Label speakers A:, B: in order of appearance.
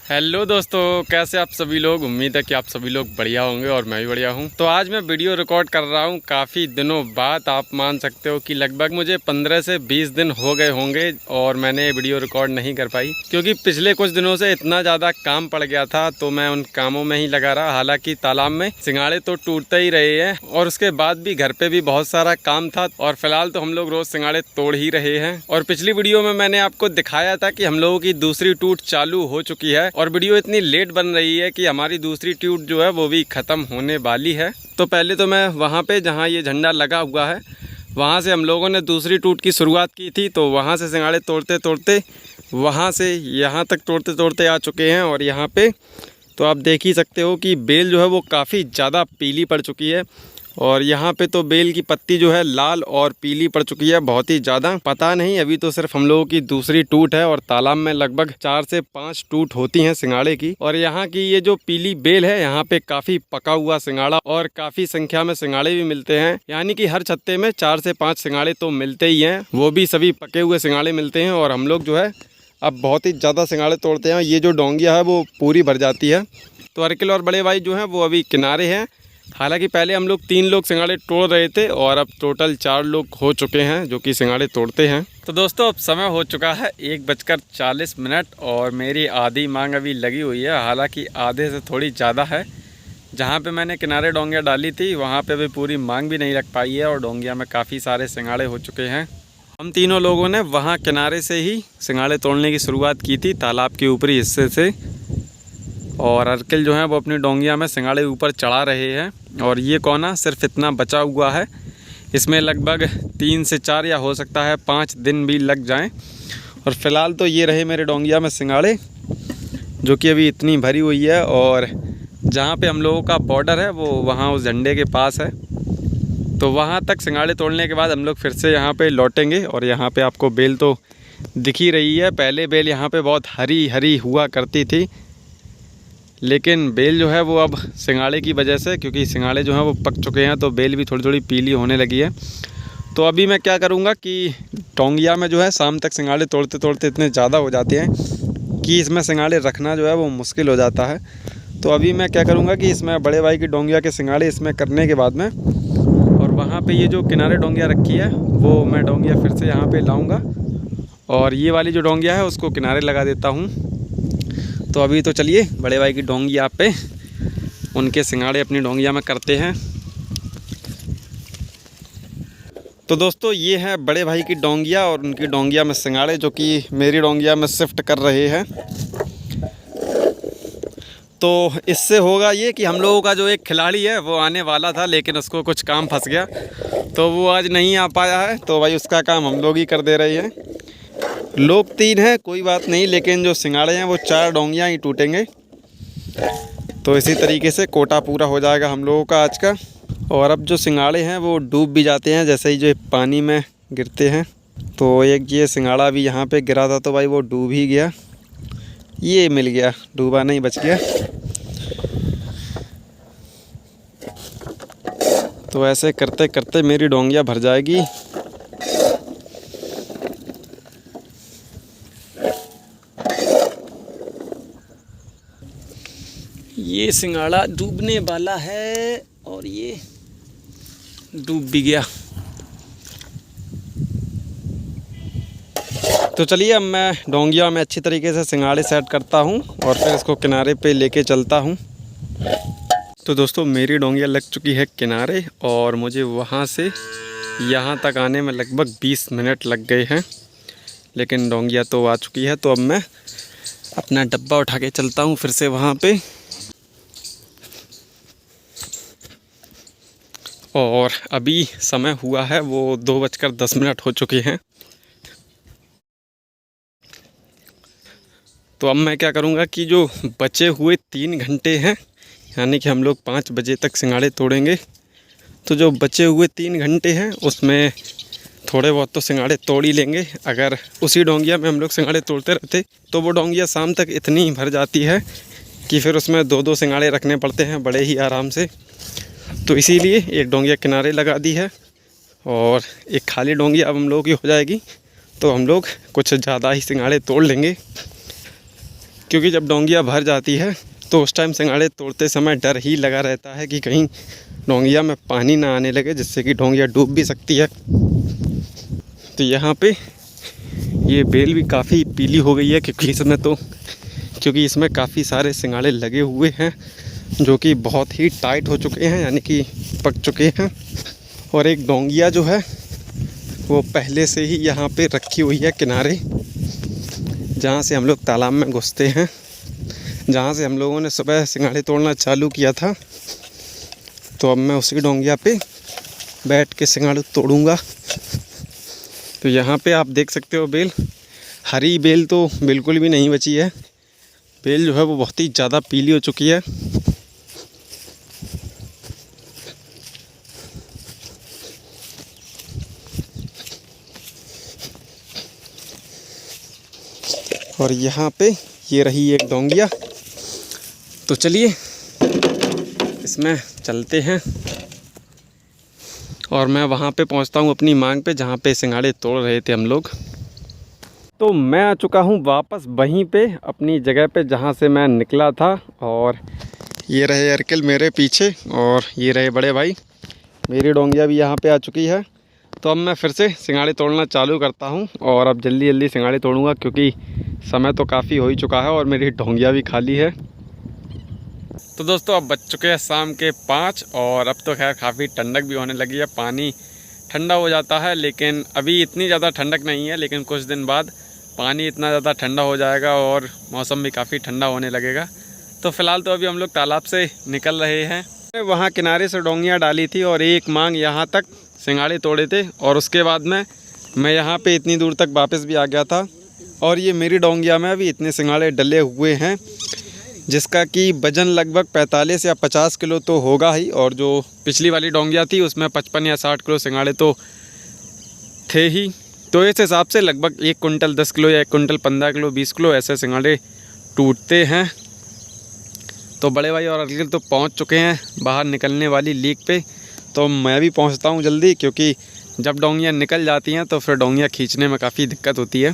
A: Hello दोस्तों, कैसे आप सभी लोग। उम्मीद है कि आप सभी लोग बढ़िया होंगे और मैं भी बढ़िया हूं। तो आज मैं वीडियो रिकॉर्ड कर रहा हूं काफ़ी दिनों बाद। आप मान सकते हो कि लगभग मुझे 15 से 20 दिन हो गए होंगे और मैंने वीडियो रिकॉर्ड नहीं कर पाई, क्योंकि पिछले कुछ दिनों से इतना ज़्यादा काम पड़ गया था तो मैं उन कामों में ही लगा रहा। हालाँकि तालाब में सिंघाड़े तो टूटते ही रहे हैं और उसके बाद भी घर पर भी बहुत सारा काम था और फिलहाल तो हम लोग रोज़ सिंघाड़े तोड़ ही रहे हैं। और पिछली वीडियो में मैंने आपको दिखाया था कि हम लोगों की दूसरी टूट चालू हो चुकी है और वीडियो इतनी लेट बन रही है कि हमारी दूसरी ट्यूब जो है वो भी ख़त्म होने वाली है। तो पहले तो मैं वहाँ पे जहाँ ये झंडा लगा हुआ है वहाँ से हम लोगों ने दूसरी टूट की शुरुआत की थी। तो वहाँ से सिंघाड़े तोड़ते तोड़ते वहाँ से यहाँ तक तोड़ते तोड़ते आ चुके हैं और यहाँ पे तो आप देख ही सकते हो कि बेल जो है वो काफ़ी ज़्यादा पीली पड़ चुकी है और यहाँ पे तो बेल की पत्ती जो है लाल और पीली पड़ चुकी है बहुत ही ज़्यादा। पता नहीं, अभी तो सिर्फ हम लोगों की दूसरी टूट है और तालाब में लगभग 4 से 5 टूट होती हैं सिंघाड़े की। और यहाँ की ये जो पीली बेल है यहाँ पे काफ़ी पका हुआ सिंघाड़ा और काफ़ी संख्या में सिंघाड़े भी मिलते हैं, यानी कि हर छत्ते में 4 से 5 सिंघाड़े तो मिलते ही हैं, वो भी सभी पके हुए सिंघाड़े मिलते हैं। और हम लोग जो है अब बहुत ही ज़्यादा सिंघाड़े तोड़ते हैं। ये जो डोंगिया है वो पूरी भर जाती है। तो अर्किल और बड़े भाई जो हैं वो अभी किनारे हैं। हालांकि पहले हम लोग 3 लोग सिंघाड़े तोड़ रहे थे और अब टोटल 4 लोग हो चुके हैं जो कि सिंघाड़े तोड़ते हैं। तो दोस्तों अब समय हो चुका है 1:40 और मेरी आधी मांग अभी लगी हुई है। हालांकि आधे से थोड़ी ज़्यादा है। जहां पे मैंने किनारे डोंगिया डाली थी वहां पे अभी पूरी मांग भी नहीं लग पाई है और डोंगिया में काफ़ी सारे सिंघाड़े हो चुके हैं। हम तीनों लोगों ने वहाँ किनारे से ही सिंघाड़े तोड़ने की शुरुआत की थी, तालाब के ऊपरी हिस्से से। और अर्किल जो है वो अपनी डोंगिया में सिंघाड़े ऊपर चढ़ा रहे हैं और ये कोना सिर्फ इतना बचा हुआ है। इसमें लगभग 3 से 4 या हो सकता है 5 दिन भी लग जाएं। और फ़िलहाल तो ये रहे मेरे डोंगिया में सिंघाड़े जो कि अभी इतनी भरी हुई है। और जहाँ पे हम लोगों का बॉर्डर है वो वहाँ उस झंडे के पास है। तो वहाँ तक सिंघाड़े तोड़ने के बाद हम लोग फिर से यहाँ पे लौटेंगे। और यहाँ पे आपको बेल तो दिख ही रही है। पहले बेल यहाँ पे बहुत हरी हरी हुआ करती थी, लेकिन बेल जो है वो अब सिंघाड़े की वजह से, क्योंकि सिंघाड़े जो हैं वो पक चुके हैं तो बेल भी थोड़ी थोड़ी पीली होने लगी है। तो अभी मैं क्या करूँगा कि डोंगिया में जो है शाम तक सिंघाड़े तोड़ते तोड़ते इतने ज़्यादा हो जाते हैं कि इसमें सिंघाड़े रखना जो है वो मुश्किल हो जाता है। तो अभी मैं क्या करूँगा कि इसमें बड़े भाई की डोंगिया के सिंघाड़े इसमें करने के बाद में, और वहाँ पे ये जो किनारे डोंगिया रखी है वो मैं डोंगिया फिर से यहाँ पे लाऊँगा और ये वाली जो डोंगिया है उसको किनारे लगा देता हूँ। तो अभी तो चलिए बड़े भाई की डोंगिया पे उनके सिंघाड़े अपनी डोंगिया में करते हैं। तो दोस्तों ये है बड़े भाई की डोंगिया और उनकी डोंगिया में सिंघाड़े जो कि मेरी डोंगिया में शिफ्ट कर रहे हैं। तो इससे होगा ये कि हम लोगों का जो एक खिलाड़ी है वो आने वाला था, लेकिन उसको कुछ काम फंस गया तो वो आज नहीं आ पाया है। तो भाई उसका काम हम लोग ही कर दे रहे हैं। लोग 3 हैं कोई बात नहीं, लेकिन जो सिंघाड़े हैं वो 4 डोंगियाँ ही टूटेंगे। तो इसी तरीके से कोटा पूरा हो जाएगा हम लोगों का आज का। और अब जो सिंघाड़े हैं वो डूब भी जाते हैं जैसे ही जो पानी में गिरते हैं। तो एक ये सिंघाड़ा भी यहाँ पे गिरा था तो भाई वो डूब ही गया। ये मिल गया, डूबा नहीं, बच गया। तो ऐसे करते करते मेरी डोंगिया भर जाएगी। ये सिंघाड़ा डूबने वाला है और ये डूब भी गया। तो चलिए अब मैं डोंगिया में अच्छी तरीके से सिंघाड़े सेट करता हूँ और फिर इसको किनारे पे लेके चलता हूँ। तो दोस्तों मेरी डोंगिया लग चुकी है किनारे और मुझे वहाँ से यहाँ तक आने में लगभग 20 मिनट लग गए हैं, लेकिन डोंगिया तो आ चुकी है। तो अब मैं अपना डब्बा उठा के चलता हूँ फिर से वहाँ पे। और अभी समय हुआ है वो 2:10 हो चुके हैं। तो अब मैं क्या करूँगा कि जो बचे हुए 3 घंटे हैं, यानी कि हम लोग 5 बजे तक सिंघाड़े तोड़ेंगे, तो जो बचे हुए 3 घंटे हैं उसमें थोड़े बहुत तो सिंघाड़े तोड़ ही लेंगे। अगर उसी डोंगिया में हम लोग सिंघाड़े तोड़ते रहते तो वो डोंगिया शाम तक इतनी भर जाती है कि फिर उसमें 2-2 सिंघाड़े रखने पड़ते हैं बड़े ही आराम से। तो इसीलिए एक डोंगिया किनारे लगा दी है और एक खाली डोंगिया अब हम लोगों की हो जाएगी। तो हम लोग कुछ ज़्यादा ही सिंघाड़े तोड़ लेंगे। क्योंकि जब डोंगिया भर जाती है तो उस टाइम सिंघाड़े तोड़ते समय डर ही लगा रहता है कि कहीं डोंगिया में पानी ना आने लगे, जिससे कि डोंगिया डूब भी सकती है। तो यहाँ पे ये बेल भी काफ़ी पीली हो गई है, क्योंकि इसमें काफ़ी सारे सिंघाड़े लगे हुए हैं जो कि बहुत ही टाइट हो चुके हैं, यानी कि पक चुके हैं। और एक डोंगिया जो है वो पहले से ही यहाँ पे रखी हुई है किनारे, जहाँ से हम लोग तालाब में घुसते हैं, जहाँ से हम लोगों ने सुबह सिंघाड़े तोड़ना चालू किया था। तो अब मैं उसी डोंगिया पे बैठ के सिंघाड़े तोड़ूंगा। तो यहाँ पे आप देख सकते हो बेल, हरी बेल तो बिल्कुल भी नहीं बची है। बेल जो है वो बहुत ही ज़्यादा पीली हो चुकी है। और यहाँ पे ये रही एक डोंगिया। तो चलिए इसमें चलते हैं और मैं वहाँ पे पहुँचता हूँ अपनी मांग पे, जहाँ पे सिंघाड़े तोड़ रहे थे हम लोग। तो मैं आ चुका हूँ वापस वहीं पे अपनी जगह पे जहाँ से मैं निकला था। और ये रहे अर्किल मेरे पीछे और ये रहे बड़े भाई। मेरी डोंगिया भी यहाँ पे आ चुकी है। तो अब मैं फिर से सिंघाड़े तोड़ना चालू करता हूँ और अब जल्दी जल्दी सिंघाड़े तोड़ूँगा, क्योंकि समय तो काफ़ी हो ही चुका है और मेरी डोंगिया भी खाली है। तो दोस्तों अब बज चुके हैं शाम के 5 और अब तो खैर काफ़ी ठंडक भी होने लगी है। पानी ठंडा हो जाता है, लेकिन अभी इतनी ज़्यादा ठंडक नहीं है, लेकिन कुछ दिन बाद पानी इतना ज़्यादा ठंडा हो जाएगा और मौसम भी काफ़ी ठंडा होने लगेगा। तो फ़िलहाल तो अभी हम लोग तालाब से निकल रहे हैं। वहाँ किनारे से डोंगियाँ डाली थी और एक मांग यहाँ तक सिंघाड़े तोड़े थे और उसके बाद में मैं यहाँ पे इतनी दूर तक वापस भी आ गया था। और ये मेरी डोंगिया में अभी इतने सिंघाड़े डले हुए हैं, जिसका कि वज़न लगभग 45 या 50 किलो तो होगा ही। और जो पिछली वाली डोंगिया थी उसमें 55 या 60 किलो सिंघाड़े तो थे ही। तो इस हिसाब से लगभग 1 कुंटल 10 किलो या 1 कुंटल 15 किलो 20 किलो ऐसे सिंघाड़े टूटते हैं। तो बड़े भाई और अर्किल तो पहुंच चुके हैं बाहर निकलने वाली लीक पे। तो मैं भी पहुंचता हूं जल्दी, क्योंकि जब डोंगियां निकल जाती हैं तो फिर डोंगियां खींचने में काफ़ी दिक्कत होती है।